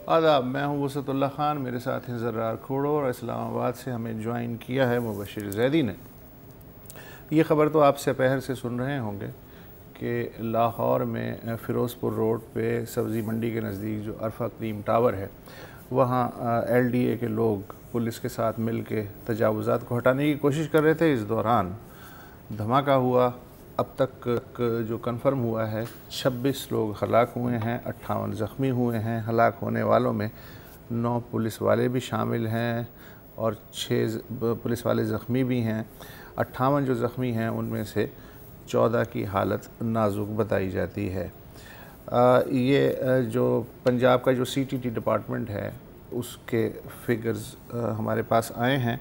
آداب، میں ہوں وسعت اللہ خان، میرے ساتھ ہیں زرار کھوڑو، اور اسلام آباد سے ہمیں جوائن کیا ہے مبشر زیدی نے۔ یہ خبر تو آپ سپہر سے سن رہے ہوں گے کہ لاہور میں فیروز پور روڈ پہ سبزی منڈی کے نزدیک جو عرفہ کریم ٹاور ہے، وہاں ایل ڈی اے کے لوگ پولیس کے ساتھ مل کے تجاوزات کو ہٹانے کی کوشش کر رہے تھے۔ اس دوران دھماکہ ہوا۔ اب تک جو کنفرم ہوا ہے 26 لوگ ہلاک ہوئے ہیں، 58 زخمی ہوئے ہیں۔ ہلاک ہونے والوں میں 9 پولیس والے بھی شامل ہیں اور 6 پولیس والے زخمی بھی ہیں۔ 58 جو زخمی ہیں ان میں سے 14 کی حالت نازک بتائی جاتی ہے۔ یہ جو پنجاب کا جو سی ٹی ٹی ڈپارٹمنٹ ہے اس کے فگرز ہمارے پاس آئے ہیں۔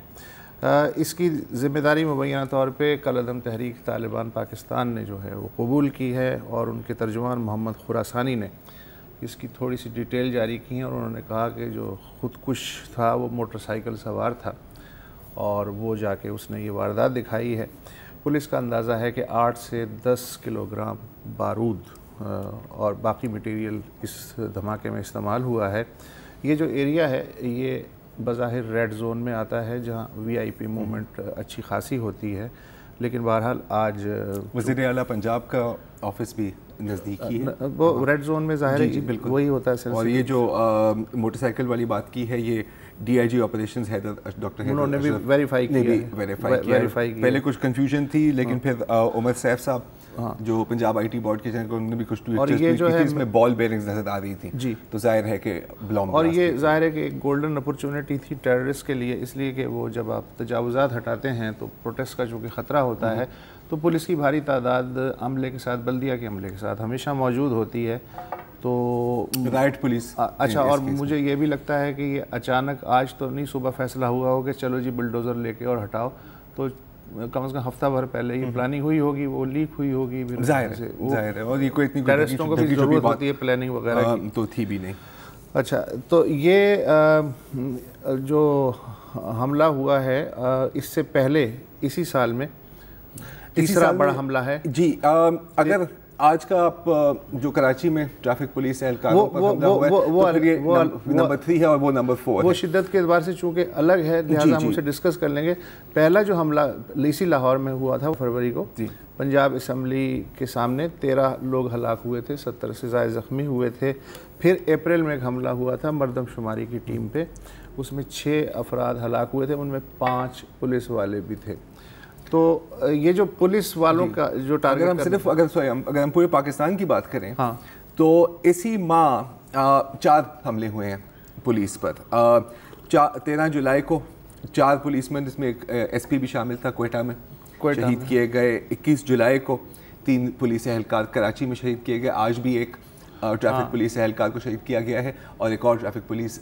اس کی ذمہ داری مبینہ طور پہ کالعدم تحریک طالبان پاکستان نے جو ہے وہ قبول کی ہے، اور ان کے ترجمان محمد خراسانی نے اس کی تھوڑی سی ڈیٹیل جاری کی ہے، اور انہوں نے کہا کہ جو خودکش تھا وہ موٹر سائیکل سوار تھا اور وہ جا کے اس نے یہ واردات دکھائی ہے۔ پولیس کا اندازہ ہے کہ 8 سے 10 کلوگرام بارود اور باقی مٹیریل اس دھماکے میں استعمال ہوا ہے۔ یہ جو ایریا ہے یہ بظاہر ریڈ زون میں آتا ہے جہاں وی آئی پی موومنٹ اچھی خاصی ہوتی ہے، لیکن بہرحال آج وزیر اعلیٰ پنجاب کا آفس بھی نزدیک ہی ہے، وہ ریڈ زون میں ظاہر ہے بالکل وہی ہوتا ہے۔ اور یہ جو موٹر سائیکل والی بات کی ہے، یہ D I G operations doctor انہوں نے بھی ویریفائی کیا۔ پہلے کچھ کنفیوژن تھی، لیکن پھر عمر سیف صاحب جو پنجاب آئی ٹی بورڈ کے جن کو انہوں نے بھی کچھ ٹویٹ کی تھی، اس میں بال بیرنگز نظر آ رہی تھی جی، تو ظاہر ہے کہ بلوم، اور یہ ظاہر ہے کہ ایک گولڈن اپرچونٹی تھی ٹیررسٹ کے لیے، اس لیے کہ وہ جب آپ تجاوزات ہٹاتے ہیں تو پروٹیسٹ کا جو کہ خطرہ ہوتا ہے تو پولیس کی بھاری تعداد عملے کے ساتھ، بلدیہ کے عملے کے ساتھ ہمیشہ موجود ہوتی ہے۔ تو رائٹ پولیس اچھا، اور مجھے یہ بھی لگتا ہے کہ یہ اچانک آج تو نہیں صبح فیصلہ ہوا ہو کہ چلو جی بلڈوزر لے کے اور ہٹاؤ، تو کم از کم ہفتہ بھر پہلے یہ پلاننگ ہوئی ہوگی، وہ لیک ہوئی ہوگی، ظاہر ہے، اور یہ کوئی اتنی ٹیررسٹوں کو بھی ضرورت ہوتی ہے پلاننگ وغیرہ کی، تو تھی بھی نہیں۔ اچھا، تو یہ جو حملہ ہوا ہے اس سے پہلے اسی سال میں تیسرا بڑا حملہ ہے جی۔ اگر آج کا آپ جو کراچی میں ٹریفک پولیس اہلکاروں پر حملہ ہوا ہے تو پھر یہ نمبر 3 ہے اور وہ نمبر 4 ہے۔ وہ شدت کے اعتبار سے چونکہ الگ ہے لہٰذا ہم اسے ڈسکس کر لیں گے۔ پہلا جو حملہ اسی لاہور میں ہوا تھا فروری کو، پنجاب اسمبلی کے سامنے 13 لوگ ہلاک ہوئے تھے، 70 سے زائد زخمی ہوئے تھے۔ پھر اپریل میں ایک حملہ ہوا تھا مردم شماری کی ٹیم پہ، اس میں 6 افراد ہلاک ہوئے تھے، ان میں 5 پولیس والے بھی تھے۔ تو یہ جو پولیس والوں کا جو ٹارگٹ، اگر ہم پورے پاکستان کی بات کریں تو اسی ماہ 4 حملے ہوئے ہیں پولیس پر۔ 13 جولائی کو 4 پولیس مین، جس میں ایک ایس پی بھی شامل تھا، کوئٹہ میں شہید کیے گئے۔ 21 جولائی کو 3 پولیس اہلکار کراچی میں شہید کیے گئے۔ آج بھی ایک ٹریفک پولیس اہلکار کو شہید کیا گیا ہے، اور ایک اور ٹریفک پولیس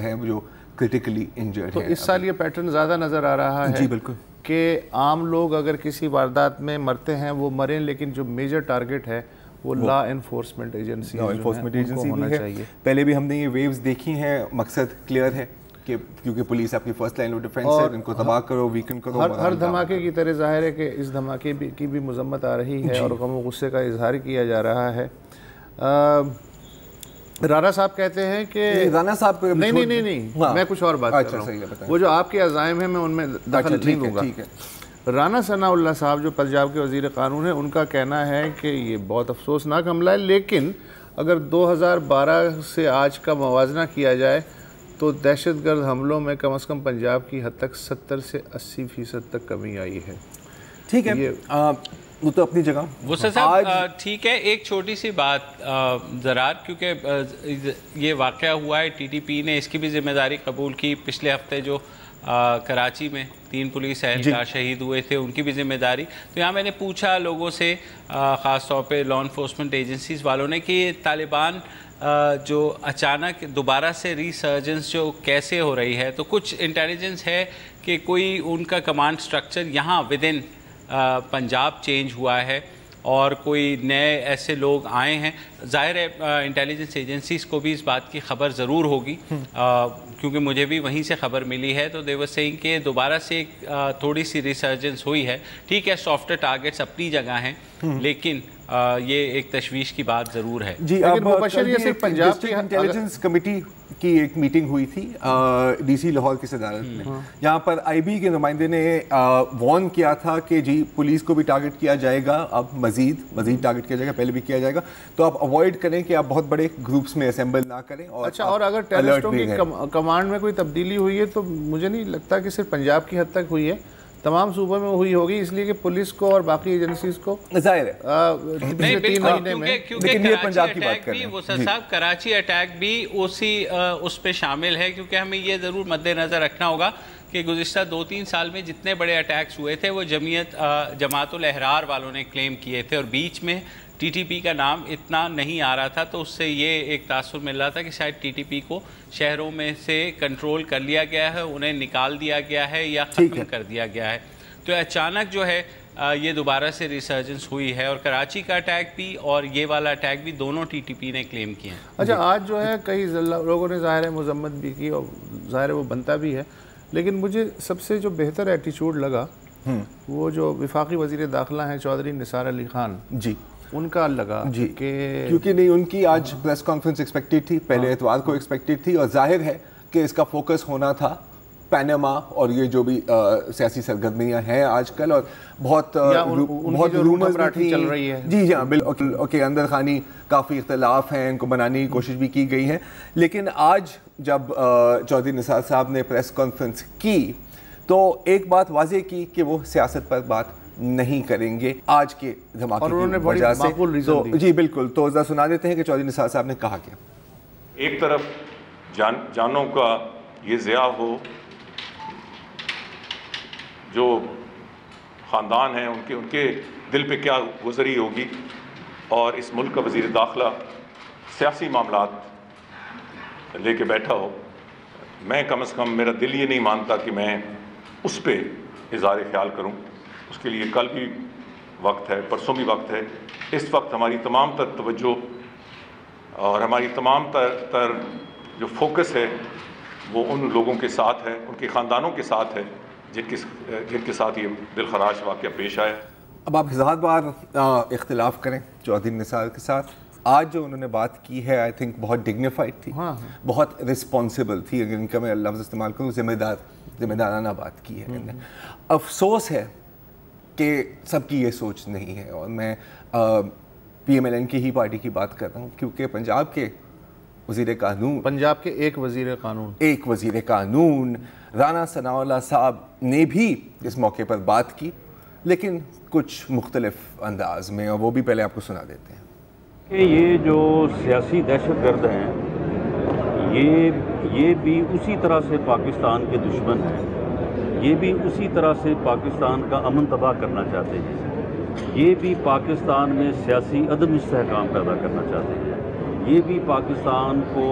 ہے جو کرٹیکلی انجرڈ ہے۔ تو اس سال یہ پیٹرن زیادہ نظر آ رہا ہے جی بالکل، کہ عام لوگ اگر کسی واردات میں مرتے ہیں وہ مریں، لیکن جو میجر ٹارگٹ ہے وہ لا انفورسمنٹ ایجنسی ہونا چاہیے۔ پہلے بھی ہم نے یہ ویوز دیکھی ہیں، مقصد کلیئر ہے کہ کیونکہ پولیس اپنی فرسٹ لائن آف ڈیفینس ہے، ان کو تباہ کرو، ویکن کرو۔ ہر دھماکے کی طرح ظاہر ہے کہ اس دھماکے کی بھی مذمت آ رہی ہے اور غم و غصے کا اظہار کیا جا رہا ہے۔ رانا صاحب کہتے ہیں کہ رانا صاحب نہیں میں کچھ اور بات کر رہا ہوں، وہ جو آپ کے عزائم ہیں میں ان میں دخل نہیں دوں گا۔ رانا ثناء اللہ صاحب جو پنجاب کے وزیر قانون ہیں، ان کا کہنا ہے کہ یہ بہت افسوسناک حملہ ہے، لیکن اگر 2012 سے آج کا موازنہ کیا جائے تو دہشت گرد حملوں میں کم از کم پنجاب کی حد تک 70 سے 80% تک کمی آئی ہے۔ ٹھیک ہے، وہ تو اپنی جگہ وسعت صاحب ٹھیک ہے۔ ایک چھوٹی سی بات زرار، کیونکہ یہ واقعہ ہوا ہے، ٹی ٹی پی نے اس کی بھی ذمہ داری قبول کی۔ پچھلے ہفتے جو کراچی میں 3 پولیس اہلکار شہید ہوئے تھے، ان کی بھی ذمہ داری۔ تو یہاں میں نے پوچھا لوگوں سے، خاص طور پہ لا انفورسمنٹ ایجنسیز والوں نے، کہ طالبان جو اچانک دوبارہ سے ریسرجنس جو کیسے ہو رہی ہے، تو کچھ انٹیلیجنس ہے کہ کوئی ان کا کمانڈ سٹرکچر یہاں ود ان پنجاب چینج ہوا ہے، اور کوئی نئے ایسے لوگ آئے ہیں. ظاہر ہے انٹیلیجنس ایجنسیز کو بھی اس بات کی خبر ضرور ہوگی کیونکہ مجھے بھی وہیں سے خبر ملی ہے. تو دے ور سیئنگ کہ دوبارہ سے ایک تھوڑی سی ریسرجنس ہوئی ہے. ٹھیک ہے سافٹ ٹارگٹس اپنی جگہ ہیں لیکن یہ ایک تشویش کی بات ضرور ہے. جی پنجاب کی انٹیلیجنس کمیٹی کی ایک میٹنگ ہوئی تھی ڈی سی لاہور کی صدارت میں. یہاں پر آئی بی کے نمائندے نے وارن کیا تھا کہ جی پولیس کو بھی ٹارگٹ کیا جائے گا, اب مزید ٹارگٹ کیا جائے گا, پہلے بھی کیا جائے گا, تو آپ اوائڈ کریں کہ آپ بہت بڑے گروپس میں اسمبل نہ کریں. اچھا, اور اگر ٹیررسٹوں کی کمانڈ میں کوئی تبدیلی ہوئی ہے تو مجھے نہیں لگتا کہ صرف پنجاب کی حد تک ہوئی ہے, تمام صوبوں میں ہوئی ہوگی, اس لیے کہ پولیس کو اور باقی ایجنسیز کو ظاہر ہے نہیں بالکل کیونکہ پنجاب کی بات کر رہے ہیں. وہ صاحب کراچی اٹیک بھی اس پہ شامل ہے کیونکہ ہمیں یہ ضرور مد نظر رکھنا ہوگا کہ گزشتہ 2-3 سال میں جتنے بڑے اٹیکس ہوئے تھے وہ جماعت الاحرار والوں نے کلیم کیے تھے اور بیچ میں ٹی ٹی پی کا نام اتنا نہیں آ رہا تھا. تو اس سے یہ ایک تاثر مل رہا تھا کہ شاید ٹی ٹی پی کو شہروں میں سے کنٹرول کر لیا گیا ہے, انہیں نکال دیا گیا ہے یا ختم کر دیا گیا ہے. تو اچانک جو ہے یہ دوبارہ سے ریسرجنس ہوئی ہے اور کراچی کا اٹیک بھی اور یہ والا اٹیک بھی دونوں ٹی ٹی پی نے کلیم کیے ہیں. اچھا, آج جو ہے کئی لوگوں نے ظاہر ہے مذمت بھی کی اور ظاہر ہے وہ بنتا بھی ہے, لیکن مجھے سب سے جو بہتر ایٹیچیوڈ لگا وہ جو وفاقی وزیر داخلہ ہیں چودھری نثار علی خان, جی ان کا لگا جی کہ کیونکہ نہیں ان کی آج پریس کانفرنس ایکسپیکٹڈ تھی, پہلے اتوار کو ایکسپیکٹڈ تھی, اور ظاہر ہے کہ اس کا فوکس ہونا تھا پیناما اور یہ جو بھی سیاسی سرگرمیاں ہیں آج کل, اور بہت رومرز بھی چل رہی ہے. جی ہاں بالکل, اوکے اندر خانی کافی اختلاف ہیں, ان کو بنانے کی کوشش بھی کی گئی ہے. لیکن آج جب چودھری نثار صاحب نے پریس کانفرنس کی تو ایک بات واضح کی کہ وہ سیاست پر بات نہیں کریں گے آج کے دھماکے کی وجہ سے. جی بالکل, تو ذرا سنا دیتے ہیں کہ چودھری نثار صاحب نے کہا کیا. ایک طرف جانوں کا یہ ضیاع ہو, جو خاندان ہیں ان کے دل پہ کیا گزری ہوگی, اور اس ملک کا وزیر داخلہ سیاسی معاملات لے کے بیٹھا ہو. میں کم از کم میرا دل یہ نہیں مانتا کہ میں اس پہ اظہار خیال کروں. اس کے لیے کل بھی وقت ہے, پرسوں بھی وقت ہے. اس وقت ہماری تمام تر توجہ اور ہماری تمام تر جو فوکس ہے وہ ان لوگوں کے ساتھ ہے, ان کے خاندانوں کے ساتھ ہے جن کے ساتھ یہ دلخراش واقعہ پیش آیا. اب آپ ہزار بار اختلاف کریں چودھری نثار کے ساتھ, آج جو انہوں نے بات کی ہے آئی تھنک بہت ڈگنیفائڈ تھی, بہت رسپانسبل تھی. اگر ان کا میں لفظ استعمال کروں ذمہ دارانہ بات کی ہے. افسوس ہے کہ سب کی یہ سوچ نہیں ہے, اور میں پی ایم ایل این کی ہی پارٹی کی بات کر رہا ہوں کیونکہ پنجاب کے ایک وزیر قانون رانا ثناء اللہ صاحب نے بھی اس موقع پر بات کی, لیکن کچھ مختلف انداز میں, اور وہ بھی پہلے آپ کو سنا دیتے ہیں. کہ یہ جو سیاسی دہشت گرد ہیں یہ بھی اسی طرح سے پاکستان کے دشمن ہیں, یہ بھی اسی طرح سے پاکستان کا امن تباہ کرنا چاہتے ہیں, یہ بھی پاکستان میں سیاسی عدم استحکام پیدا کرنا چاہتے ہیں, یہ بھی پاکستان کو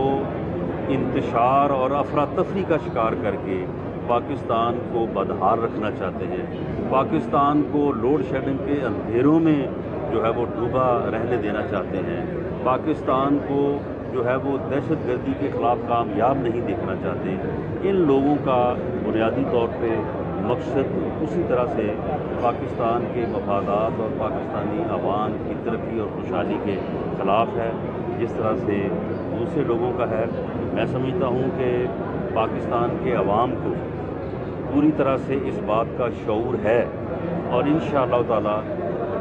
انتشار اور افراتفری کا شکار کر کے پاکستان کو بدحال رکھنا چاہتے ہیں, پاکستان کو لوڈ شیڈنگ کے اندھیروں میں جو ہے وہ ڈوبا رہنے دینا چاہتے ہیں, پاکستان کو جو ہے وہ دہشت گردی کے خلاف کامیاب نہیں دیکھنا چاہتے. ان لوگوں کا بنیادی طور پہ مقصد اسی طرح سے پاکستان کے مفادات اور پاکستانی عوام کی ترقی اور خوشحالی کے خلاف ہے جس طرح سے دوسرے لوگوں کا ہے. میں سمجھتا ہوں کہ پاکستان کے عوام کو پوری طرح سے اس بات کا شعور ہے, اور انشاءاللہ تعالی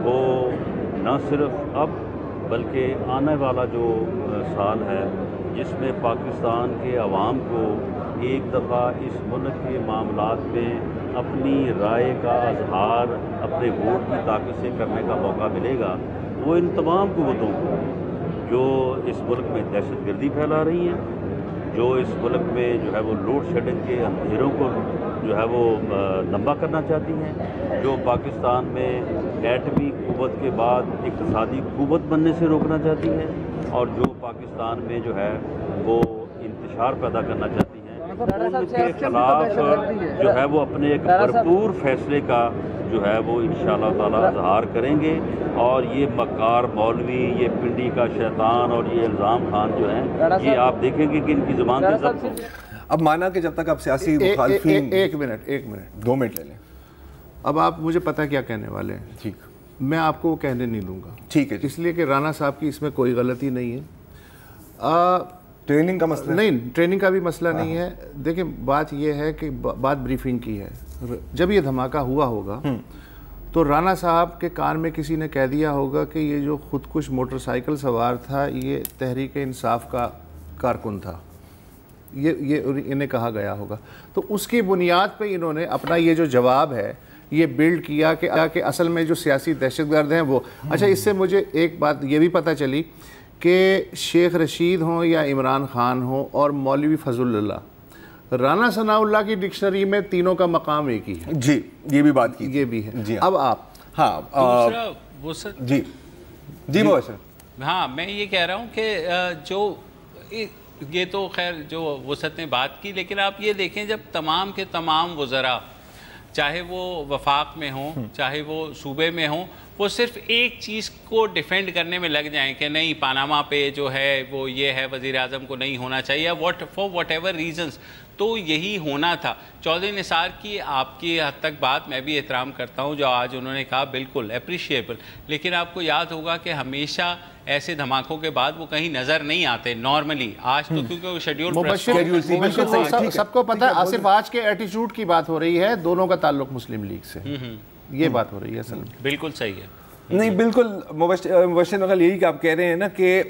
وہ نہ صرف اب بلکہ آنے والا جو سال ہے جس میں پاکستان کے عوام کو ایک دفعہ اس ملک کے معاملات میں اپنی رائے کا اظہار اپنے ووٹ کی طاقت سے کرنے کا موقع ملے گا, وہ ان تمام قوتوں کو جو اس ملک میں دہشت گردی پھیلا رہی ہیں, جو اس ملک میں جو ہے وہ لوڈ شیڈنگ کے اندھیروں کو جو ہے وہ لمبا کرنا چاہتی ہیں, جو پاکستان میں ایٹمی قوت کے بعد اقتصادی قوت بننے سے روکنا چاہتی ہیں, اور جو پاکستان میں جو ہے وہ انتشار پیدا کرنا چاہتی ہیں. ان کے خلاف جو ہے وہ اپنے ایک بھرپور فیصلے کا جو ہے وہ انشاءاللہ تعالیٰ اظہار کریں گے، اور یہ مکار مولوی، یہ پنڈی کا شیطان اور یہ الزام خان جو ہیں، یہ آپ دیکھیں گے کہ ان کی زبان سے ضبط ہو۔ اب مانا کہ جب تک آپ سیاسی مخالفین ایک منٹ 2 منٹ لے لیں، اب آپ مجھے پتہ کیا کہنے والے ہیں، ٹھیک، میں آپ کو وہ کہنے نہیں دوں گا، ٹھیک ہے، اس لیے کہ رانا صاحب کی اس میں کوئی غلطی نہیں ہے، ٹریننگ کا مسئلہ نہیں، ٹریننگ کا بھی مسئلہ نہیں ہے۔ دیکھیں بات یہ ہے کہ بات بریفنگ کی ہے، جب یہ دھماکہ ہوا ہوگا تو رانا صاحب کے کان میں کسی نے کہہ دیا ہوگا کہ یہ جو خودکش موٹر سائیکل سوار تھا یہ تحریک انصاف کا کارکن تھا، یہ انہیں کہا گیا ہوگا، تو اس کی بنیاد پہ انہوں نے اپنا یہ جو جواب ہے یہ بلڈ کیا کہ اصل میں جو سیاسی دہشت گرد ہیں وہ۔ اچھا، اس سے مجھے ایک بات یہ بھی پتہ چلی کہ شیخ رشید ہوں یا عمران خان ہوں اور مولوی فضل اللہ، رانا ثناء اللہ کی ڈکشنری میں تینوں کا مقام ایک ہی ہے۔ جی، یہ بھی بات کی، یہ بھی ہے۔ جی اب آپ دوسرا وسعت، جی مبشر، ہاں میں یہ کہہ رہا ہوں کہ جو یہ تو خیر جو وسعت نے بات کی، لیکن آپ یہ دیکھیں جب تمام کے تمام وزراء چاہے وہ وفاق میں ہوں چاہے وہ صوبے میں ہوں، وہ صرف ایک چیز کو ڈیفینڈ کرنے میں لگ جائیں کہ نہیں پاناما پہ جو ہے وہ یہ ہے، وزیر اعظم کو نہیں ہونا چاہیے، فار واٹ ایور ریزنس، تو یہی ہونا تھا۔ چودھری نثار کی آپ کی حد تک بات میں بھی احترام کرتا ہوں جو آج انہوں نے کہا، بالکل اپریشیبل، لیکن آپ کو یاد ہوگا کہ ہمیشہ ایسے دھماکوں کے بعد وہ کہیں نظر نہیں آتے نارملی، آج تو کیونکہ وہ شیڈیول سب کو پتہ ہے، صرف آج کے ایٹیٹیوڈ کی بات ہو رہی ہے، دونوں کا تعلق مسلم لیگ سے، یہ بات ہو رہی ہے اصل میں۔ بالکل صحیح ہے، نہیں بالکل مبشر نقل یہی کہ آپ کہہ رہے ہیں نا کہ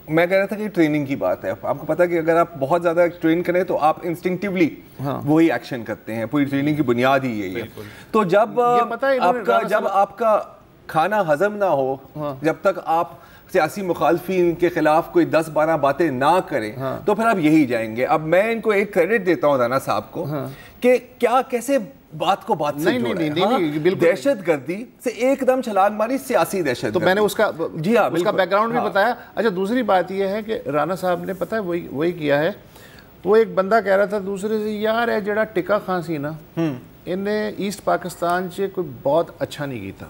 میں کہہ رہا تھا کہ ٹریننگ کی بات ہے، آپ کو پتا کہ اگر آپ بہت زیادہ ٹرین کریں تو آپ انسٹنکٹیولی وہی ایکشن کرتے ہیں، پوری ٹریننگ کی بنیاد ہی یہی ہے۔ تو جب آپ کا کھانا ہضم نہ ہو، جب تک آپ سیاسی مخالفین کے خلاف کوئی 10-12 باتیں نہ کریں تو پھر آپ یہی جائیں گے۔ اب میں ان کو ایک کریڈٹ دیتا ہوں رانا صاحب کو کہ کیا کیسے بات کو بات سے جوڑا ہے، دہشت گردی سے ایک دم چھلانگ ماری، سیاسی دہشت گردی، تو میں نے اس کا بیک گراؤنڈ بھی بتایا۔ اچھا، دوسری بات یہ ہے کہ رانا صاحب نے پتہ ہے وہی کیا ہے، وہ ایک بندہ کہہ رہا تھا دوسرے سے، یار ہے جڑا ٹکا خان سی نا انہیں ایسٹ پاکستان سے کوئی بہت اچھا نہیں کیتا،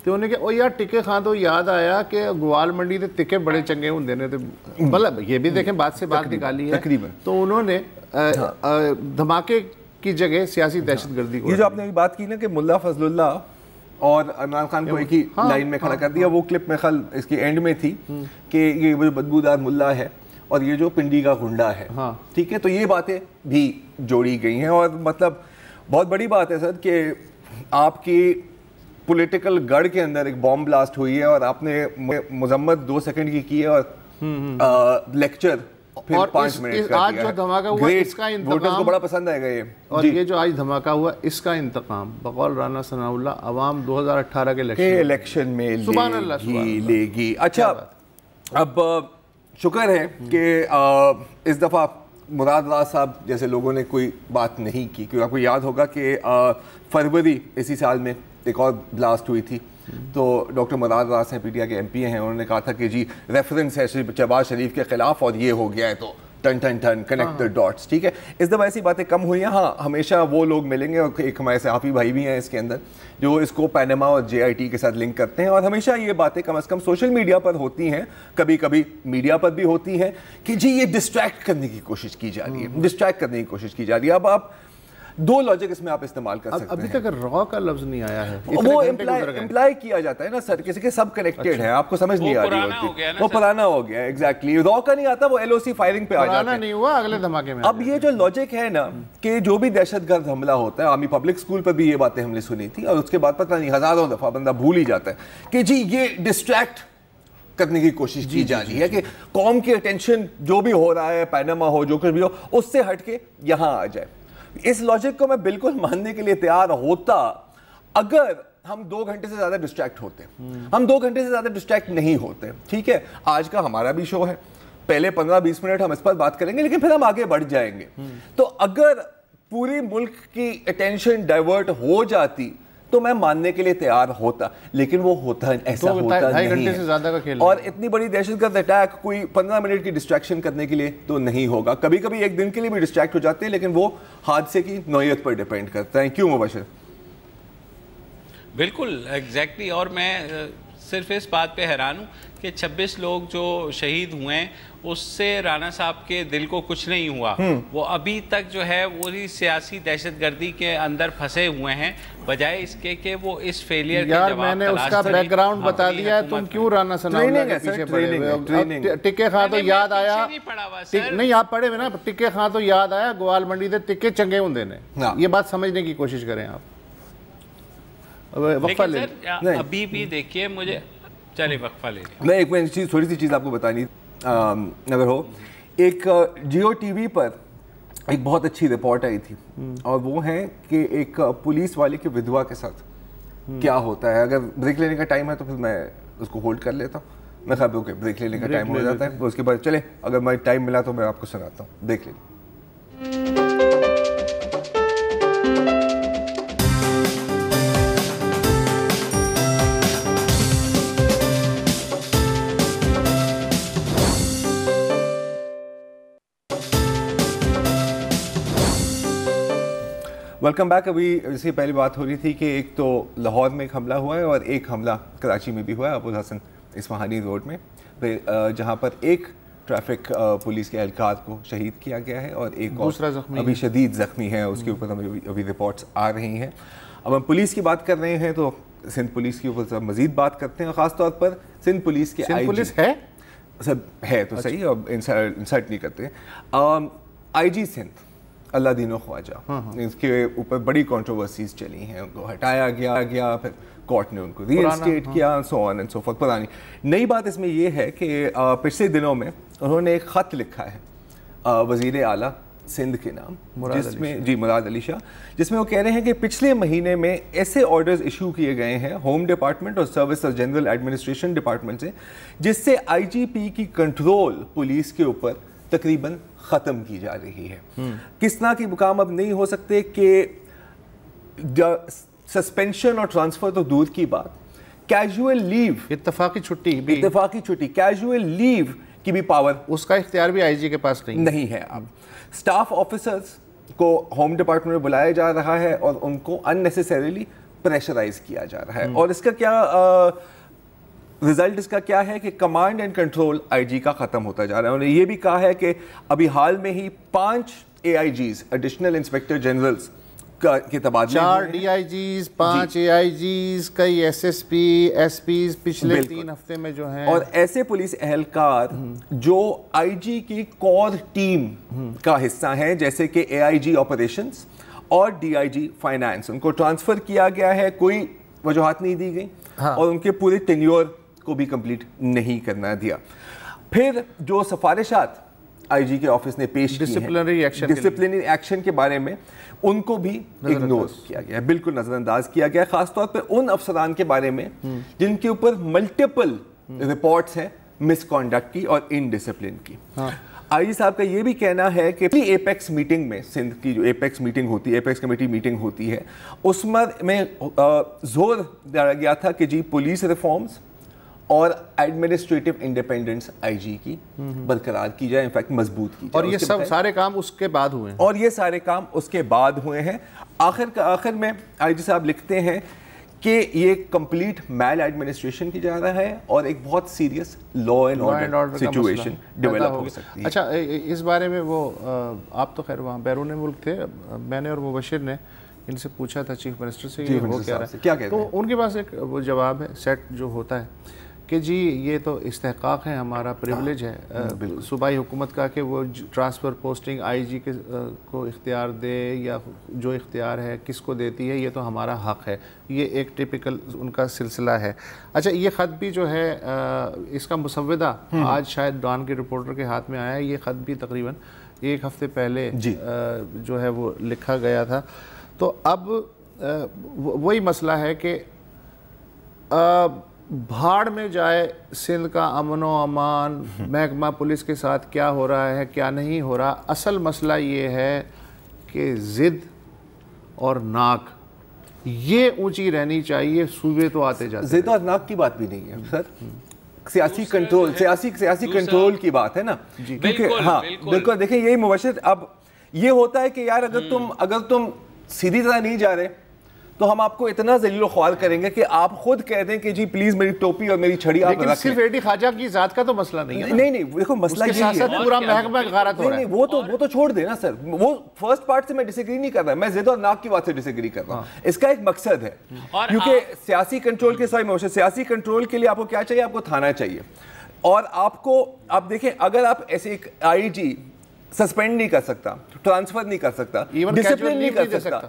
تو انہیں کہ او یار ٹکے خان تو یاد آیا کہ گوال منڈی دے ٹکے بڑے چنگے ہوندے نے، مطلب یہ بھی دیکھیں بات سے بات نکالی ہے تقریباً، تو انہوں نے دھماکے کی جگہ سیاسی دہشت گردی کو، یہ جو آپ نے ابھی بات کی نا کہ ملا فضل اللہ اور عمران خان کو ایک ہی لائن میں کھڑا کر دیا، وہ کلپ میں خل اس کی اینڈ میں تھی کہ یہ جو بدبودار ملا ہے اور یہ جو پنڈی کا گنڈا ہے، ٹھیک ہے، تو یہ باتیں بھی جوڑی گئی ہیں، اور مطلب بہت بڑی بات ہے سر کہ آپ کی پولیٹیکل گڑھ کے اندر ایک بام بلاسٹ ہوئی ہے اور آپ نے مذمت 2 سیکنڈ کی ہے اور لیکچر پھر 5 منٹ کا آج جو دھماکہ ہوا اس کا ووٹرز کو بڑا پسند آئے گا یہ، اور یہ جو آج دھماکہ ہوا اس کا انتقام بقول رانا ثناء اللہ عوام 2018 کے الیکشن میں سبحان اللہ لے گی۔ اچھا، اب شکر ہے کہ اس دفعہ مراد راز صاحب جیسے لوگوں نے کوئی بات نہیں کی، کیونکہ آپ کو یاد ہوگا کہ فروری اسی سال میں ایک اور بلاسٹ ہوئی تھی، تو ڈاکٹر مراد راز ہیں، پی ٹی آئی کے ایم پی ہیں، انہوں نے کہا تھا کہ جی ریفرنس ہے شہباز شریف کے خلاف اور یہ ہو گیا ہے، تو ton ton ton connect the dots, ٹھیک ہے۔ اس دفعہ ایسی باتیں کم ہوئی ہیں، ہاں ہمیشہ وہ لوگ ملیں گے، اور ایک ہمارے صحافی بھائی بھی ہیں اس کے اندر جو اس کو پینما اور جے آئی ٹی کے ساتھ لنک کرتے ہیں، اور ہمیشہ یہ باتیں کم از کم سوشل میڈیا پر ہوتی ہیں، کبھی کبھی میڈیا پر بھی ہوتی ہیں کہ جی یہ ڈسٹریکٹ کرنے کی کوشش کی جا رہی ہے، ڈسٹریکٹ کرنے کی کوشش کی جا رہی ہے۔ اب آپ 2 لاجک اس میں آپ استعمال کر سکتے ہیں۔ ابھی تک را کا لفظ نہیں آیا ہے، وہ امپلائی کیا جاتا ہے نا سر، کسی کے سب کنیکٹڈ ہیں، آپ کو سمجھ نہیں آ رہی ہوتی، وہ پرانا ہو گیا، ایگزیکٹلی را کا نہیں آتا، وہ ایل او سی فائرنگ پہ آ جاتا ہے، نہیں ہوا اگلے دھماکے میں۔ اب یہ جو لاجک ہے نا کہ جو بھی دہشت گرد حملہ ہوتا ہے، عامی پبلک اسکول پر بھی یہ باتیں ہم نے سنی تھی، اور اس کے بعد پتہ نہیں ہزاروں دفعہ بندہ بھول ہی جاتا ہے کہ جی یہ ڈسٹریکٹ کرنے کی کوشش کی جا رہی ہے کہ قوم کی اٹینشن جو بھی ہو رہا ہے، پینما ہو جو کچھ بھی ہو، اس سے ہٹ کے یہاں آ جائے۔ اس لاجک کو میں بالکل ماننے کے لیے تیار ہوتا اگر ہم 2 گھنٹے سے زیادہ ڈسٹریکٹ ہوتے، ہم 2 گھنٹے سے زیادہ ڈسٹریکٹ نہیں ہوتے، ٹھیک ہے۔ آج کا ہمارا بھی شو ہے، پہلے 15-20 منٹ ہم اس پر بات کریں گے، لیکن پھر ہم آگے بڑھ جائیں گے، تو اگر پوری ملک کی اٹینشن ڈائیورٹ ہو جاتی تو میں ماننے کے لیے تیار ہوتا, لیکن وہ ہوتا ایسا ہوتا نہیں ہے. سے زیادہ کا کھیل اور اتنی بڑی دہشت گرد اٹیک کوئی 15 منٹ کی ڈسٹریکشن کرنے کے لیے تو نہیں ہوگا. کبھی کبھی ایک دن کے لیے بھی ڈسٹریکٹ ہو جاتے ہیں, لیکن وہ حادثے کی نوعیت پر ڈیپینڈ کرتا ہے. کیوں مبشر؟ بالکل ایگزیکٹلی. اور میں صرف اس بات پہ حیران ہوں کہ 26 لوگ جو شہید ہوئے ہیں اس سے رانا صاحب کے دل کو کچھ نہیں ہوا. وہ ابھی تک جو ہے وہی سیاسی دہشت گردی کے اندر پھنسے ہوئے ہیں, بجائے اس کے کہ وہ اس فیلئر کے جواب میں نے اس کا بیک گراؤنڈ بتا دیا ہے. تم کیوں رانا ثناءاللہ کے پیچھے پڑے ہوئے؟ ٹکے خاں تو یاد آیا, نہیں آپ پڑھے ہوئے نا, ٹکے خاں تو یاد آیا گوال منڈی دے ٹکے چنگے ہوندے نے. یہ بات سمجھنے کی کوشش کریں آپ. لیکن سر ابھی بھی دیکھیے مجھے, چلے وقفہ لے لیں. میں ایک تھوڑی سی چیز آپ کو بتانی اگر ہو. ایک جیو ٹی وی پر ایک بہت اچھی رپورٹ آئی تھی, اور وہ ہے کہ ایک پولیس والے کی ودوا کے ساتھ کیا ہوتا ہے. اگر بریک لینے کا ٹائم ہے تو پھر میں اس کو ہولڈ کر لیتا ہوں. میں خیال اوکے بریک لینے کا ٹائم ہو جاتا ہے, اس کے بعد چلے اگر مجھے ٹائم ملا تو میں آپ کو سناتا ہوں. دیکھ لیں. Welcome back. ابھی اس سے پہلے بات ہو رہی تھی کہ ایک تو لاہور میں ایک حملہ ہوا ہے اور ایک حملہ کراچی میں بھی ہوا ہے, ابوالحسن اصفہانی روڈ میں, جہاں پر ایک ٹریفک پولیس کے اہلکار کو شہید کیا گیا ہے اور ایک اور ابھی شدید زخمی ہے. اس کے اوپر ہمیں ابھی رپورٹس آ رہی ہیں. اب ہم پولیس کی بات کر رہے ہیں تو سندھ پولیس کے اوپر مزید بات کرتے ہیں, خاص طور پر سندھ پولیس کے سندھ پولیس ہے سب ہے تو صحیح, اب انسرٹ نہیں کرتے. آئی جی سندھ اللہ دین و خواجہ, اس کے اوپر بڑی کنٹروورسیز چلی ہیں. ان کو ہٹایا گیا, پھر کورٹ نے ان کو ری انسٹیٹ کیا, سو آن اینڈ سو فورتھ. پتہ نہیں. نئی بات اس میں یہ ہے کہ پچھلے دنوں میں انہوں نے ایک خط لکھا ہے وزیر اعلیٰ سندھ کے نام, جس میں مراد علی شاہ, جس میں وہ کہہ رہے ہیں کہ پچھلے مہینے میں ایسے آرڈرز ایشو کیے گئے ہیں ہوم ڈپارٹمنٹ اور سروس اور جنرل ایڈمنسٹریشن ڈپارٹمنٹ سے, جس سے آئی جی پی کی کنٹرول پولیس کے اوپر تقریباً ختم کی جا رہی ہے. کس طرح کی مقام اب نہیں ہو سکتے کہ سسپینشن اور ٹرانسفر تو دور کی بات, کیجول لیو, اتفاقی چھٹی, کیجول لیو کی بھی پاور, اس کا اختیار بھی آئی جی کے پاس نہیں ہے. اب اسٹاف آفیسرز کو ہوم ڈپارٹمنٹ میں بلایا جا رہا ہے اور ان کو ان نیسیسریلی پریشرائز کیا جا رہا ہے. اور اس کا کیا رزلٹ اس کا کیا ہے کہ کمانڈ اینڈ کنٹرول آئی جی کا ختم ہوتا جا رہا ہے. انہوں نے یہ بھی کہا ہے کہ ابھی حال میں ہی 5 اے I Gs additional inspector generals کے تبادلے, 4 D I Gs, 5 a I Gs, کئی S S P, S Ps پچھلے 3 ہفتے میں جو ہیں, اور ایسے پولیس اہلکار جو آئی جی کی کور ٹیم کا حصہ ہیں, جیسے کہ اے آئی جی آپریشنز اور ڈی آئی جی فائنانس, ان کو ٹرانسفر کیا گیا ہے, کوئی وجوہات نہیں دی گئی, اور ان کے پورے ٹینیور کو بھی کمپلیٹ نہیں کرنا دیا. پھر جو سفارشات آئی جی کے آفس نے پیش کی ہیں ڈسپلنری ایکشن کے بارے میں, ان کو بھی اگنور کیا گیا, بالکل نظر انداز کیا گیا, خاص طور پہ ان افسران کے بارے میں جن کے اوپر ملٹیپل رپورٹس ہیں مس کانڈکٹ کی اور ان ڈسپلن کی. آئی جی صاحب کا یہ بھی کہنا ہے کہ ایپیکس میٹنگ میں, سندھ کی جو ایپیکس میٹنگ ہوتی ہے, ایپیکس کمیٹی میٹنگ ہوتی ہے, اس میں زور دیا گیا تھا کہ جی پولیس ریفارمز اور ایڈمنسٹریٹو انڈیپینڈنس آئی جی کی برقرار کی جائے, انفیکٹ مضبوط کی جائے. اور یہ سارے کام اس کے بعد ہوئے ہیں, اور یہ سارے کام اس کے بعد ہوئے ہیں. آخر میں آئی جی صاحب لکھتے ہیں کہ یہ کمپلیٹ میل ایڈمنسٹریشن کی جا رہا ہے اور ایک بہت serious law and order situation develop ہو سکتی ہے. اچھا, اس بارے میں وہ آپ تو خیر وہاں بیرون ملک تھے, میں نے اور مبشر نے ان سے پوچھا تھا چیف منسٹر سے یہ ہو کیا رہا ہے, تو ان کے پاس ایک وہ جواب ہے سیٹ جو ہوتا ہے کہ جی یہ تو استحقاق ہے, ہمارا پریولیج ہے صوبائی حکومت کا کہ وہ ٹرانسفر پوسٹنگ آئی جی کے کو اختیار دے, یا جو اختیار ہے کس کو دیتی ہے, یہ تو ہمارا حق ہے. یہ ایک ٹپیکل ان کا سلسلہ ہے. اچھا, یہ خط بھی جو ہے اس کا مسودہ آج شاید ڈان کے رپورٹر کے ہاتھ میں آیا ہے. یہ خط بھی تقریباً 1 ہفتے پہلے جو ہے وہ لکھا گیا تھا. تو اب وہی مسئلہ ہے کہ بھاڑ میں جائے سندھ کا امن و امان, محکمہ پولیس کے ساتھ کیا ہو رہا ہے کیا نہیں ہو رہا. اصل مسئلہ یہ ہے کہ ضد اور ناک یہ اونچی رہنی چاہیے. صوبے تو آتے جاتے زید و ارناک کی بات بھی نہیں ہے سر, سیاسی کنٹرول, سیاسی کنٹرول کی بات ہے نا, کیونکہ ہاں بالکل دیکھیں یہی مبشر. اب یہ ہوتا ہے کہ یار اگر تم سیدھی طرح نہیں جا رہے تو ہم آپ کو اتنا ذلیل و خوار کریں گے کہ آپ خود کہہ دیں کہ جی پلیز میری ٹوپی اور میری چھڑی آپ رکھ لیں. صرف اے ڈی خواجہ کی ذات کا تو مسئلہ نہیں ہے. نہیں دیکھو مسئلہ یہ ہے پورا محکمہ غارت ہو رہا ہے. وہ تو چھوڑ دیں نا سر, وہ فرسٹ پارٹ سے میں ڈس ایگری نہیں کر رہا, میں زید و ارناک کی بات سے ڈس ایگری کر رہا ہوں. اس کا ایک مقصد ہے, کیونکہ سیاسی کنٹرول کے سیاسی کنٹرول کے لیے آپ کو کیا چاہیے, آپ کو تھانہ چاہیے. اور آپ دیکھیں اگر آپ ایسے ایک آئی جی سسپینڈ نہیں کر سکتا, ٹرانسفر نہیں کر سکتا, ڈسپلن نہیں کر سکتا,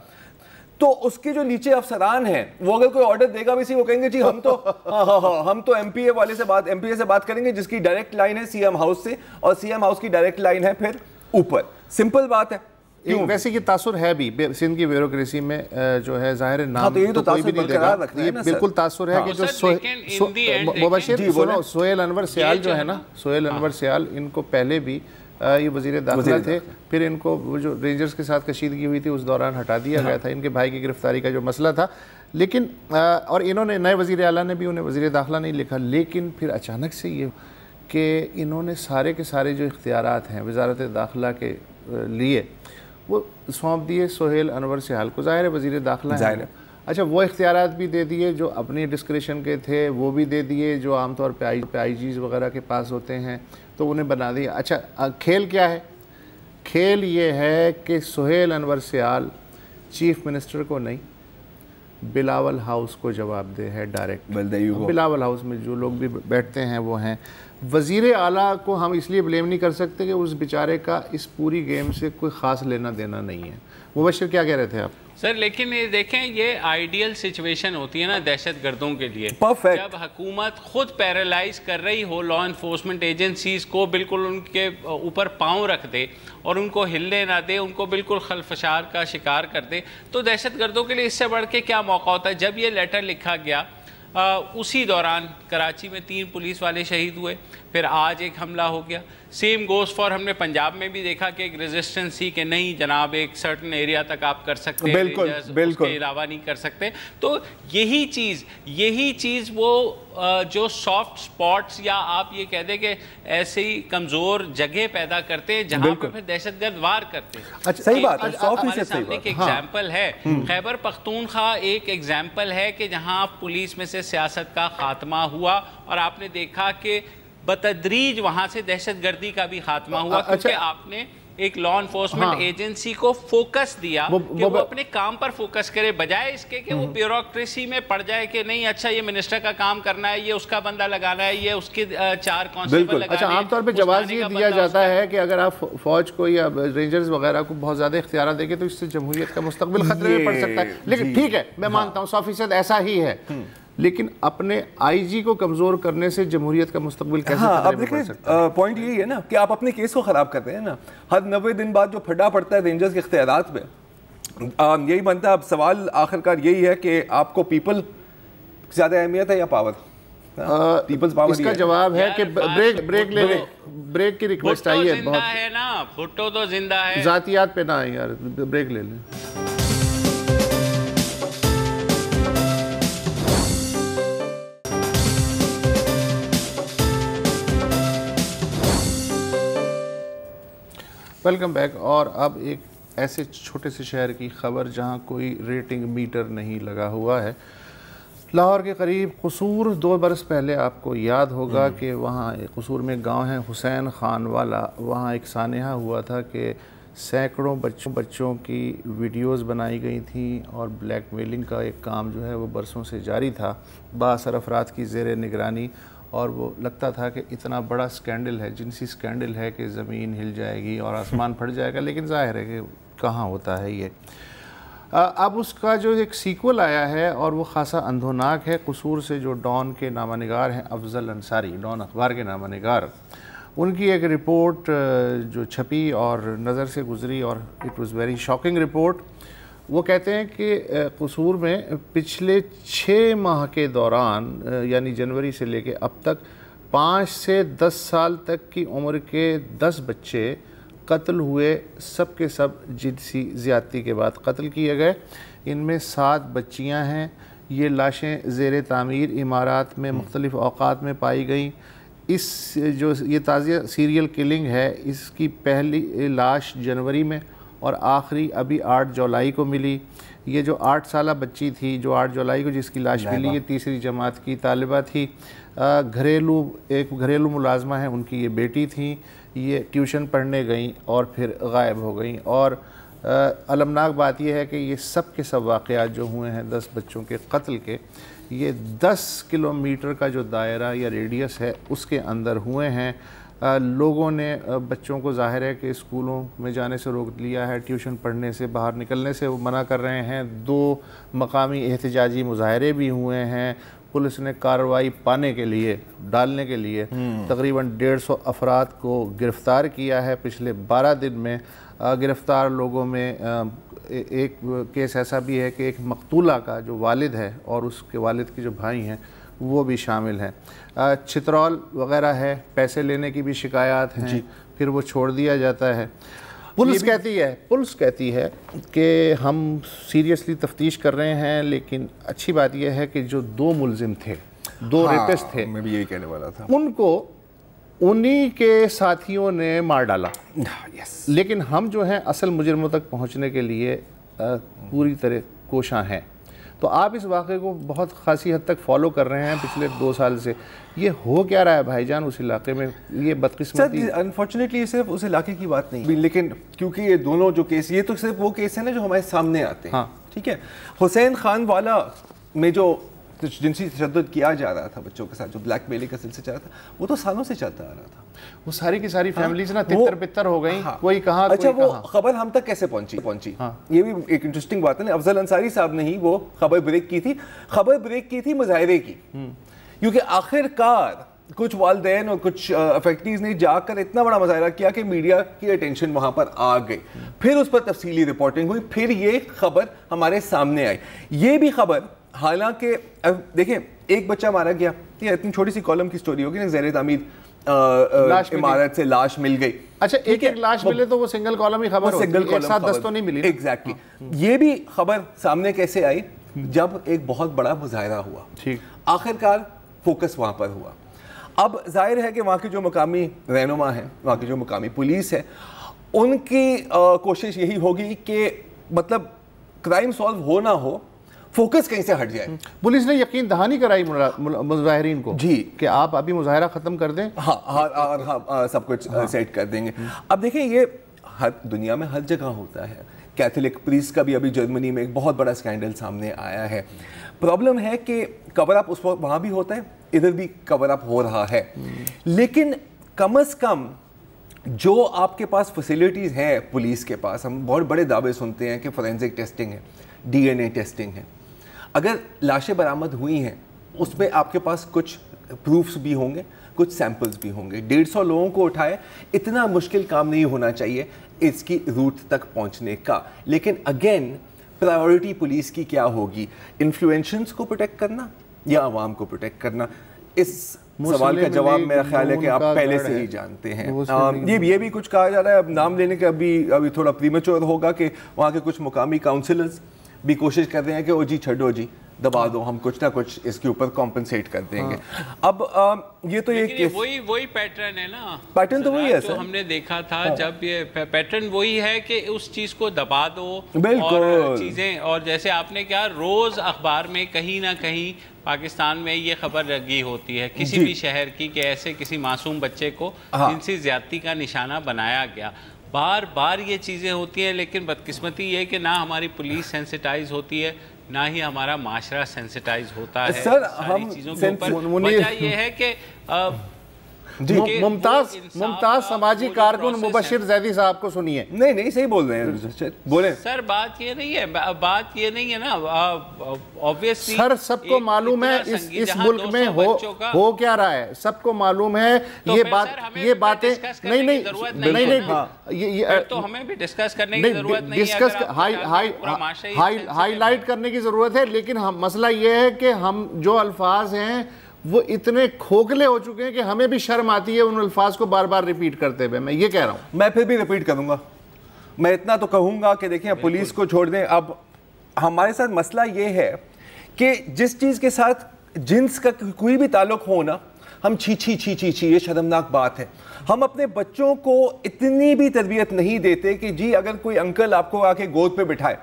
تو اس کے جو نیچے افسران ہیں وہ اگر کوئی آرڈر دے گا بھی وہ کہیں گے جی ہم تو ایم پی اے سے بات کریں گے جس کی ڈائریکٹ لائن ہے سی ایم ہاؤس سے, اور سی ایم ہاؤس کی ڈائریکٹ لائن ہے پھر اوپر. سمپل بات ہے. ویسے یہ تاثر ہے بھی سندھ کی بیوروکریسی میں, جو ہے ظاہر نام تو کوئی بھی نہیں دے گا, یہ بالکل تاثر ہے کہ جو مبشر سنو سہیل انور سیال جو ہے نا, سہیل انور سیال ان کو پہلے بھی یہ وزیر داخلہ تھے, پھر ان کو وہ جو رینجرز کے ساتھ کشیدگی ہوئی تھی اس دوران ہٹا دیا گیا تھا, ان کے بھائی کی گرفتاری کا جو مسئلہ تھا. لیکن اور انہوں نے نئے وزیر اعلیٰ نے بھی انہیں وزیر داخلہ نہیں لکھا, لیکن پھر اچانک سے یہ کہ انہوں نے سارے کے سارے جو اختیارات ہیں وزارت داخلہ کے لیے وہ سونپ دیے سہیل انور سیال کو. ظاہر ہے وزیر داخلہ ہے, اچھا وہ اختیارات بھی دے دیے جو اپنی ڈسکریشن کے تھے, وہ بھی دے دیے جو عام طور پہ آئی جیز وغیرہ کے پاس ہوتے ہیں, تو انہیں بنا دیا. اچھا کھیل کیا ہے؟ کھیل یہ ہے کہ سہیل انور سیال چیف منسٹر کو نہیں, بلاول ہاؤس کو جواب دہ ہے ڈائریکٹ. بلاول ہاؤس میں جو لوگ بھی بیٹھتے ہیں وہ ہیں. وزیر اعلیٰ کو ہم اس لیے بلیم نہیں کر سکتے کہ اس بیچارے کا اس پوری گیم سے کوئی خاص لینا دینا نہیں ہے. مبشر کیا کہہ رہے تھے آپ؟ سر لیکن یہ دیکھیں یہ آئیڈیل سچویشن ہوتی ہے نا دہشت گردوں کے لیے, جب حکومت خود پیرالائز کر رہی ہو لا انفورسمنٹ ایجنسیز کو, بالکل ان کے اوپر پاؤں رکھ دے اور ان کو ہلنے نہ دے, ان کو بالکل خلفشار کا شکار کر دے, تو دہشت گردوں کے لیے اس سے بڑھ کے کیا موقع ہوتا ہے. جب یہ لیٹر لکھا گیا اسی دوران کراچی میں 3 پولیس والے شہید ہوئے, پھر آج ایک حملہ ہو گیا. سیم گوز فار ہم نے پنجاب میں بھی دیکھا کہ ایک ریزسٹنس تھی کہ نہیں جناب ایک سرٹن ایریا تک آپ کر سکتے ہیں, اس کے علاوہ نہیں کر سکتے. تو یہی چیز وہ جو سافٹ سپاٹس یا آپ یہ کہہ دیں کہ ایسی کمزور جگہ پیدا کرتے ہیں جہاں پہ پھر دہشت گرد وار کرتے ہیں. صحیح بات ہے, ہمارے سامنے ایک ایگزامپل ہے خیبر پختونخوا, ایک ایگزامپل ہے کہ جہاں پولیس میں سے سیاست کا خاتمہ ہوا اور آپ نے دیکھا کہ بتدریج وہاں سے دہشت گردی کا بھی خاتمہ ہوا, کیونکہ آپ نے ایک لا انفورسمنٹ ایجنسی کو فوکس دیا کہ وہ اپنے کام پر فوکس کرے, بجائے اس کے کہ وہ بیوروکریسی میں پڑ جائے کہ نہیں اچھا یہ منسٹر کا کام کرنا ہے, یہ اس کا بندہ لگانا ہے, یہ اس کے 4 کانسٹیبل لگانے ہیں. اچھا عام طور پہ جواز یہ دیا جاتا ہے کہ اگر آپ فوج کو یا رینجرز وغیرہ کو بہت زیادہ اختیارات دیں گے تو اس سے جمہوریت کا مستقبل خطرے میں پڑ سکتا ہے. لیکن ٹھیک ہے, میں مانتا ہوں 100% ایسا ہی ہے, لیکن اپنے آئی جی کو کمزور کرنے سے جمہوریت کا مستقبل کیسے خطرے میں پڑ سکتا ہے؟ پوائنٹ یہی ہے نا کہ آپ اپنے کیس کو خراب کرتے ہیں نا. ہر 90 دن بعد جو پھڈا پڑتا ہے رینجرز کے اختیارات میں, یہی بنتا ہے. اب سوال آخرکار یہی ہے کہ آپ کو پیپل زیادہ اہمیت ہے یا پاور؟ Peoples power. اس کا جواب ہے کہ بریک لے لیں, بریک کی ریکویسٹ آئی ہے. بہت ہے نا, بھٹو تو زندہ ہے, ذاتیات پہ نہ آئے یار, بریک لے لیں. Welcome back. اور اب ایک ایسے چھوٹے سے شہر کی خبر جہاں کوئی ریٹنگ میٹر نہیں لگا ہوا ہے. لاہور کے قریب قصور 2 برس پہلے آپ کو یاد ہوگا کہ وہاں قصور میں گاؤں ہے حسین خان والا, وہاں ایک سانحہ ہوا تھا کہ سینکڑوں بچوں کی ویڈیوز بنائی گئی تھیں اور بلیک میلنگ کا ایک کام جو ہے وہ برسوں سے جاری تھا بااثر افراد کی زیر نگرانی. اور وہ لگتا تھا کہ اتنا بڑا سکینڈل ہے, جنسی سکینڈل ہے کہ زمین ہل جائے گی اور آسمان پھٹ جائے گا, لیکن ظاہر ہے کہ کہاں ہوتا ہے یہ. اب اس کا جو ایک سیکول آیا ہے اور وہ خاصا اندھوناک ہے. قصور سے جو ڈان کے نامہ نگار ہیں افضل انصاری, ڈان اخبار کے نامہ نگار, ان کی ایک رپورٹ جو چھپی اور نظر سے گزری اور it was very shocking report. وہ کہتے ہیں کہ قصور میں پچھلے 6 ماہ کے دوران یعنی جنوری سے لے کے اب تک 5 سے 10 سال تک کی عمر کے 10 بچے قتل ہوئے سب کے سب جنسی زیادتی کے بعد قتل کیے گئے. ان میں 7 بچیاں ہیں. یہ لاشیں زیر تعمیر عمارات میں مختلف اوقات میں پائی گئیں. اس جو یہ تازہ سیریل کلنگ ہے اس کی پہلی لاش جنوری میں اور آخری ابھی 8 جولائی کو ملی. یہ جو 8 سالہ بچی تھی جو 8 جولائی کو جس کی لاش ملی یہ تیسری جماعت کی طالبہ تھی. ایک گھریلو ملازمہ ہے, ان کی یہ بیٹی تھیں. یہ ٹیوشن پڑھنے گئیں اور پھر غائب ہو گئیں. اور المناک بات یہ ہے کہ یہ سب کے سب واقعات جو ہوئے ہیں 10 بچوں کے قتل کے, یہ 10 کلومیٹر کا جو دائرہ یا ریڈیس ہے اس کے اندر ہوئے ہیں. لوگوں نے بچوں کو ظاہر ہے کہ اسکولوں میں جانے سے روک لیا ہے, ٹیوشن پڑھنے سے باہر نکلنے سے وہ منع کر رہے ہیں. 2 مقامی احتجاجی مظاہرے بھی ہوئے ہیں. پولیس نے کارروائی ڈالنے کے لیے تقریباً 150 افراد کو گرفتار کیا ہے پچھلے 12 دن میں. گرفتار لوگوں میں ایک کیس ایسا بھی ہے کہ ایک مقتولہ کا جو والد ہے اور اس کے والد کے جو بھائی ہیں وہ بھی شامل ہیں. چترول وغیرہ ہے, پیسے لینے کی بھی شکایات ہیں, پھر وہ چھوڑ دیا جاتا ہے. پولیس کہتی ہے کہ ہم سیریسلی تفتیش کر رہے ہیں, لیکن اچھی بات یہ ہے کہ جو 2 ملزم تھے, 2 ریپسٹ تھے, میں بھی یہی کہنے والا تھا, ان کو انہی کے ساتھیوں نے مار ڈالا. لیکن ہم جو ہیں اصل مجرموں تک پہنچنے کے لیے پوری طرح کوشاں ہیں. تو آپ اس واقعے کو بہت خاصی حد تک فالو کر رہے ہیں پچھلے 2 سال سے. یہ ہو کیا رہا ہے بھائی جان اس علاقے میں؟ یہ بدقسمتی انفارچونیٹلی صرف اس علاقے کی بات نہیں, لیکن کیونکہ یہ دونوں جو کیس, یہ تو صرف وہ کیس ہیں نا جو ہمارے سامنے آتے ہیں. ٹھیک ہے, حسین خان والا میں جو جنسی تشدد کیا جا رہا تھا بچوں کے ساتھ, جو بلیک میلنگ کا سلسلہ چل رہا تھا, وہ تو سالوں سے چلتا آ رہا تھا. وہ ساری کی ساری فیملیز نا تتر بتر ہو گئیں, کوئی کہاں. اچھا, وہ خبر ہم تک کیسے پہنچی؟ یہ بھی ایک انٹرسٹنگ بات ہے نا. افضل انصاری صاحب نے ہی وہ خبر بریک کی تھی مظاہرے کی, کیونکہ آخر کار کچھ والدین اور کچھ افیکٹیز نے جا کر اتنا بڑا مظاہرہ کیا کہ میڈیا کی اٹینشن وہاں پر آ گئی. پھر اس پر تفصیلی رپورٹنگ ہوئی, پھر یہ خبر ہمارے سامنے آئی. یہ بھی خبر حالانکہ دیکھیں ایک بچہ مارا گیا, یہ اتنی چھوٹی سی کالم کی سٹوری ہوگی نا, زیر تعمیر عمارت سے لاش مل گئی. اچھا, ایک لاش ملے تو وہ سنگل کالم ہی خبر ہوتی ہے, ایک ساتھ 10 تو نہیں ملی. ایگزیکٹلی. یہ بھی خبر سامنے کیسے آئی؟ جب ایک بہت بڑا مظاہرہ ہوا, آخرکار فوکس وہاں پر ہوا. اب ظاہر ہے کہ وہاں کی جو مقامی رہنما ہیں, وہاں کی جو مقامی پولیس ہے, ان کی کوشش یہی ہوگی کہ مطلب کرائم سالو ہو نہ ہو, فوکس کہیں سے ہٹ جائے. پولیس نے یقین دہانی کرائی مظاہرین کو کہ آپ ابھی مظاہرہ ختم کر دیں, ہاں سب کچھ سیٹ کر دیں گے. اب دیکھیں یہ ہر دنیا میں ہر جگہ ہوتا ہے. کیتھولک پریسٹ کا بھی ابھی جرمنی میں ایک بہت بڑا اسکینڈل سامنے آیا ہے. پرابلم ہے کہ کور اپ اس وقت وہاں بھی ہوتا ہے, ادھر بھی کور اپ ہو رہا ہے, لیکن کم از کم جو آپ کے پاس فیسلٹیز ہیں پولیس کے پاس, ہم بہت بڑے دعوے سنتے ہیں کہ فورینزک ٹیسٹنگ ہے, ڈی این اے ٹیسٹنگ ہے. اگر لاشیں برآمد ہوئی ہیں اس میں آپ کے پاس کچھ پروفز بھی ہوں گے, کچھ سیمپلز بھی ہوں گے. 150 لوگوں کو اٹھائے, اتنا مشکل کام نہیں ہونا چاہیے اس کی روٹ تک پہنچنے کا. لیکن اگین پرائیورٹی پولیس کی کیا ہوگی؟ انفلوئنشنز کو پروٹیکٹ کرنا یا عوام کو پروٹیکٹ کرنا؟ اس سوال کا جواب میرا خیال ہے کہ آپ پہلے سے ہی جانتے ہیں. یہ بھی کچھ کہا جا رہا ہے, اب نام لینے کا ابھی تھوڑا پریمیچور ہوگا, کہ وہاں کے کچھ مقامی کاؤنسلرز بھی کوشش کر رہے ہیں کہ او جی چھڈو جی, دبا دو, ہم کچھ نہ کچھ اس کے اوپر کمپنسیٹ کر دیں گے. اب یہ تو وہی پیٹرن ہے نا, پیٹرن تو وہی ہے جو ہم نے دیکھا تھا. جب یہ پیٹرن وہی ہے کہ اس چیز کو دبا دو اور چیزیں, اور جیسے آپ نے کہا روز اخبار میں کہیں نہ کہیں پاکستان میں یہ خبر لگی ہوتی ہے کسی بھی شہر کی کہ ایسے کسی معصوم بچے کو جنسی زیادتی کا نشانہ بنایا گیا. بار بار یہ چیزیں ہوتی ہیں, لیکن بدقسمتی یہ کہ نہ ہماری پولیس سینسیٹائز ہوتی ہے, نہ ہی ہمارا معاشرہ سینسیٹائز ہوتا ہے ساری چیزوں کے اوپر. وجہ یہ ہے کہ ممتاز سماجی کارکن مبشر زیدی صاحب کو سنیے. نہیں صحیح بول رہے ہیں, بولیں سر. بات یہ نہیں ہے نا obviously سر, سب کو معلوم ہے اس ملک میں ہو کیا رہا ہے, سب کو معلوم ہے یہ باتیں. نہیں تو ہمیں بھی ڈسکس کرنے کی ضرورت نہیں ہے, ہائی لائٹ کرنے کی ضرورت ہے. لیکن مسئلہ یہ ہے کہ ہم جو الفاظ ہیں وہ اتنے کھوکھلے ہو چکے ہیں کہ ہمیں بھی شرم آتی ہے ان الفاظ کو بار بار ریپیٹ کرتے ہوئے. میں یہ کہہ رہا ہوں. میں پھر بھی ریپیٹ کروں گا. میں اتنا تو کہوں گا کہ دیکھیں پولیس کو چھوڑ دیں. اب ہمارے ساتھ مسئلہ یہ ہے کہ جس چیز کے ساتھ جنس کا کوئی بھی تعلق ہو نا, ہم چھی چھی چھی چھی چھی, یہ شرمناک بات ہے. ہم اپنے بچوں کو اتنی بھی تربیت نہیں دیتے کہ جی اگر کوئی انکل آپ کو آ کے گود پہ بٹھائے,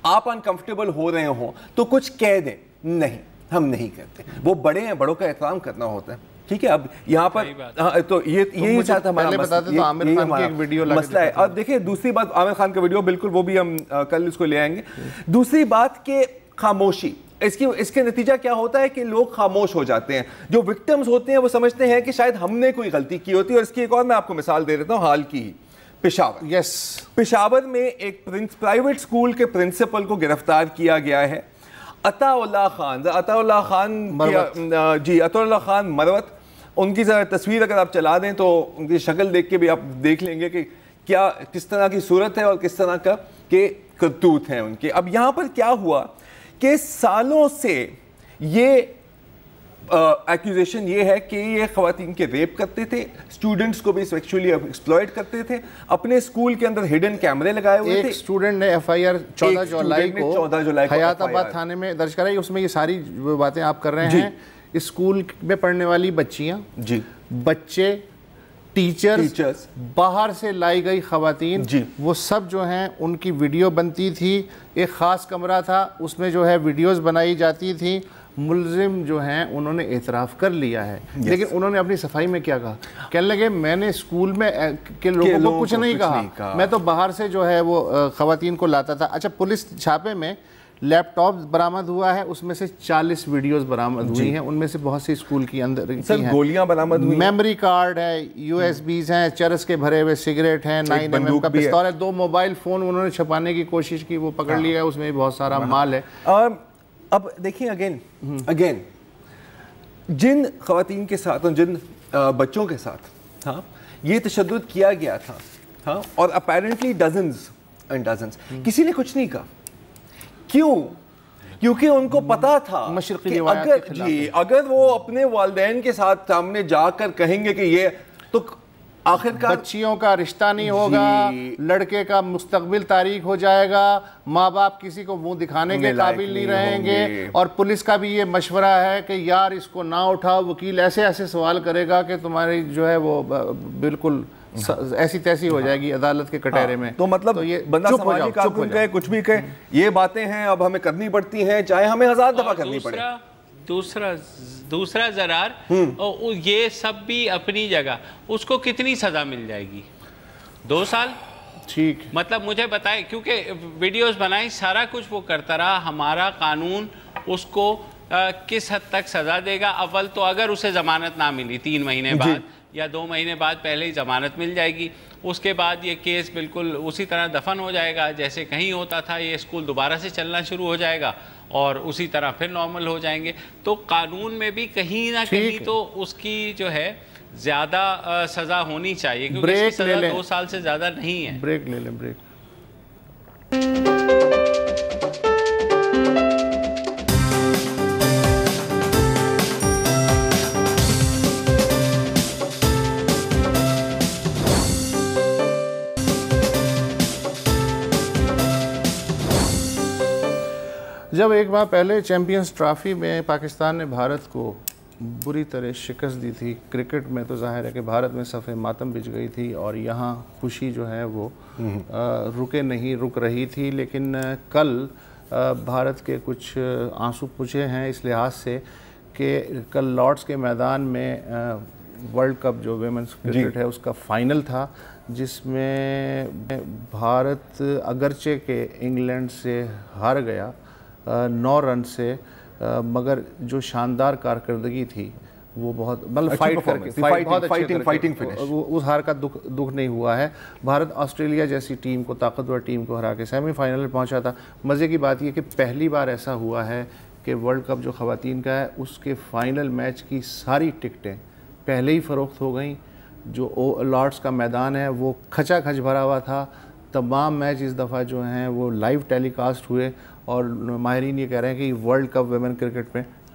آپ انکمفرٹیبل ہو رہے ہوں تو کچھ کہہ دیں. نہیں, ہم نہیں کرتے. وہ بڑے ہیں, بڑوں کا احترام کرنا ہوتا ہے. ٹھیک ہے, اب یہاں پر تو یہی چاہتا ہمارا مسئلہ ہے. اور دیکھیں دوسری بات, عامر خان کا ویڈیو بالکل وہ بھی ہم کل اس کو لے آئیں گے. دوسری بات کہ خاموشی, اس کے نتیجہ کیا ہوتا ہے کہ لوگ خاموش ہو جاتے ہیں. جو وکٹمز ہوتے ہیں وہ سمجھتے ہیں کہ شاید ہم نے کوئی غلطی کی ہوتی ہے. اور اس کی ایک اور میں آپ کو مثال دے دیتا ہوں حال کی, پشاور. پشاور میں ایک پرائیویٹ اسکول کے پرنسپل کو گرفتار کیا گیا ہے. عطا اللہ خان مروت. ان کی ذرا تصویر اگر آپ چلا دیں تو ان کی شکل دیکھ کے بھی آپ دیکھ لیں گے کہ کیا کس طرح کی صورت ہے اور کس طرح کا کہ کرتوت ہیں ان کے. اب یہاں پر کیا ہوا کہ سالوں سے یہ ایکوزیشن یہ ہے کہ یہ خواتین کے ریپ کرتے تھے, اسٹوڈنٹس کو بھی سیکشولی ایکسپلائٹ کرتے تھے. اپنے اسکول کے اندر ہڈن کیمرے لگائے ہوئے تھے. ایک اسٹوڈنٹ نے ایف آئی آر 14 جولائی کو حیات آباد تھانے میں درج کرائی. اس میں یہ ساری باتیں آپ کر رہے ہیں. اسکول میں پڑھنے والی بچیاں, بچے, ٹیچرز, باہر سے لائی گئی خواتین, وہ سب جو ہیں ان کی ویڈیو بنتی تھی. ایک خاص کمرہ تھا, اس میں جو ہے ویڈیوز بنائی جاتی تھی. ملزم جو ہیں انہوں نے اعتراف کر لیا ہے, لیکن انہوں نے اپنی صفائی میں کیا کہا, کہنے لگے میں نے اسکول میں کے لوگوں کو کچھ نہیں کہا, میں تو باہر سے جو ہے وہ خواتین کو لاتا تھا. اچھا, پولیس چھاپے میں لیپ ٹاپ برآمد ہوا ہے, اس میں سے 40 ویڈیوز برآمد ہوئی ہیں. ان میں سے بہت سی اسکول کی اندر کی ہیں. گولیاں برآمد ہوئی, میموری کارڈ ہے, یو ایس بیز ہیں, چرس کے بھرے ہوئے سگریٹ ہیں, 9mm کا پستول ہے, 2 موبائل فون انہوں نے چھپانے کی کوشش کی, وہ پکڑ لیا ہے. اس میں بہت سارا مال ہے. اب دیکھیں اگین جن خواتین کے ساتھ اور جن بچوں کے ساتھ یہ تشدد کیا گیا تھا, اور اپیرنٹلی ڈزنز اینڈ ڈزنز, کسی نے کچھ نہیں کہا. کیوں؟ کیونکہ ان کو پتا تھا مشرقی اگر وہ اپنے والدین کے ساتھ سامنے جا کر کہیں گے کہ یہ تو آخرکار بچیوں کا رشتہ نہیں ہوگا, لڑکے کا مستقبل تاریک ہو جائے گا, ماں باپ کسی کو منہ دکھانے کے قابل نہیں رہیں گے. اور پولیس کا بھی یہ مشورہ ہے کہ یار اس کو نہ اٹھاؤ, وکیل ایسے ایسے سوال کرے گا کہ تمہاری جو ہے وہ بالکل ایسی تیسی ہو جائے گی عدالت کے کٹہرے میں. تو مطلب بندہ سماجی کارکن کہے, کچھ بھی کہے, یہ باتیں ہیں اب ہمیں کرنی پڑتی ہیں, چاہے ہمیں 1000 دفعہ کرنی پڑے. دوسرا ضرار, یہ سب بھی اپنی جگہ, اس کو کتنی سزا مل جائے گی؟ 2 سال. ٹھیک, مطلب مجھے بتائیں, کیونکہ ویڈیوز بنائی, سارا کچھ وہ کرتا رہا, ہمارا قانون اس کو کس حد تک سزا دے گا؟ اول تو اگر اسے ضمانت نہ ملی 3 مہینے بعد یا 2 مہینے بعد پہلے ہی ضمانت مل جائے گی, اس کے بعد یہ کیس بالکل اسی طرح دفن ہو جائے گا جیسے کہیں ہوتا تھا. یہ اسکول دوبارہ سے چلنا شروع ہو جائے گا اور اسی طرح پھر نارمل ہو جائیں گے. تو قانون میں بھی کہیں نہ کہیں تو اس کی جو ہے زیادہ سزا ہونی چاہیے, کیونکہ اس کی سزا 2 سال سے زیادہ نہیں ہے. بریک لے لیں, بریک. جب ایک ماہ پہلے چیمپئنز ٹرافی میں پاکستان نے بھارت کو بری طرح شکست دی تھی, کرکٹ میں تو ظاہر ہے کہ بھارت میں صف ماتم بچھ گئی تھی اور یہاں خوشی جو ہے وہ رک رہی تھی. لیکن کل بھارت کے کچھ آنسو پوچھے ہیں اس لحاظ سے کہ کل لارڈس کے میدان میں ورلڈ کپ جو ویمنز کرکٹ ہے اس کا فائنل تھا, جس میں بھارت اگرچہ کہ انگلینڈ سے ہار گیا 9 رن سے, مگر جو شاندار کارکردگی تھی وہ بہت مطلب فائٹ کر کے فائٹنگ اس ہار کا دکھ نہیں ہوا ہے. بھارت آسٹریلیا جیسی ٹیم کو, طاقتور ٹیم کو ہرا کے سیمی فائنل میں پہنچا تھا. مزے کی بات یہ کہ پہلی بار ایسا ہوا ہے کہ ورلڈ کپ جو خواتین کا ہے اس کے فائنل میچ کی ساری ٹکٹیں پہلے ہی فروخت ہو گئیں. جو لارڈس کا میدان ہے وہ کھچا کھچ بھرا ہوا تھا. تمام میچ اس دفعہ جو ہیں وہ لائیو ٹیلی کاسٹ ہوئے اور ماہرین یہ کہہ رہے ہیں کہ ورلڈ کپ ویمن کرکٹ میں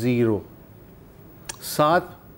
0। 7